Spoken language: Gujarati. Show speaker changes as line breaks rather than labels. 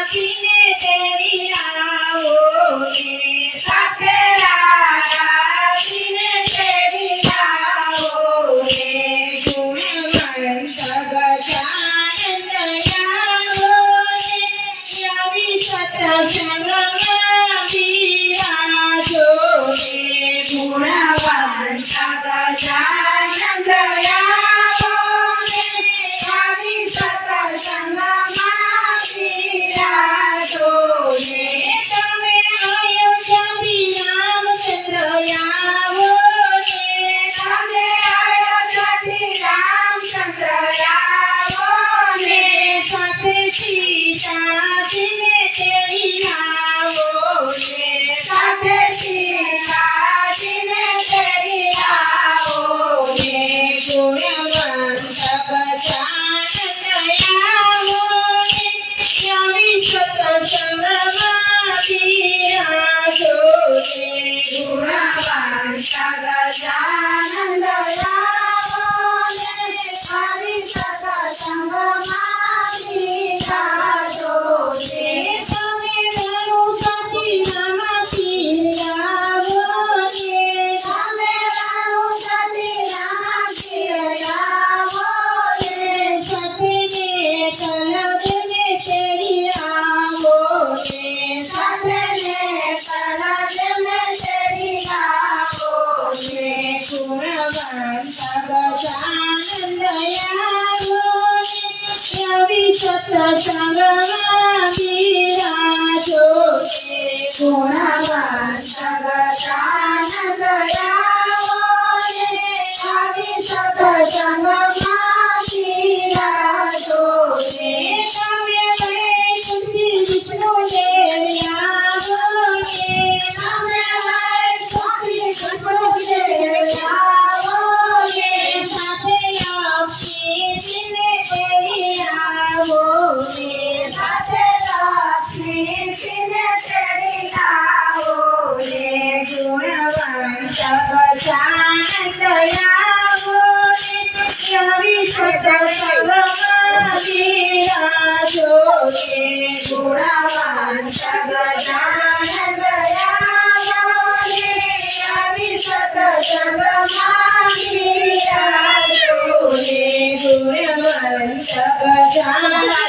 सीने तेरी आओ रे सखरा सीने तेरी आओ रे गुणवंत गजानन आओ रे यावी सत्संगમાં બિરાજો રે ગુણવંત ગજાનન आओ રે यावी सत्संगમાં બિરાજો રે તમે અયોધ્યાથી રામચંદ્ર આવો રે તમે અયોધ્યાથી રામચંદ્ર આવો રે સાથે સીતાજીને તેડી આવો રે સાથે સીતાજીને તેડી આવો રે ગુણવંત ગજાનન આવો રે यावी सत्संगમાં બિરાજો રે ગુણવંત ગજાનન આવો રે यावी સત્સંગમાં બિરાજો રે તમે રણુજાથી રામાથી આવો રે તમે રણુજાથી રામાથી આવો રે સાથે કલબને તેડી આવો રે સાથે કલબને તેડી આવો રે ગુણવંત ગજાનન આવો રે यावी सत्संगમાં બિરાજો રે ગુણવંત ગજાનન આવો રે यावी સત્સંગમાં બિરાજો રે તમે વૈકુંઠથી વિષ્ણુ તેડી આવો રે તમે વૈકુંઠથી વિષ્ણુ તેડી આવો રે સાથે લક્ષ્મીજીને તેડી આવો રે સાથે લક્ષ્મીજીને તેડી આવો રે ગુણવંત ગજાનન આવો રે यावी सत्संगમાં બિરાજો રે ગુણવંત ગજાનન આવો રે यावी સત્સંગમાં બિરાજો રે ગુણવંત ગજાનન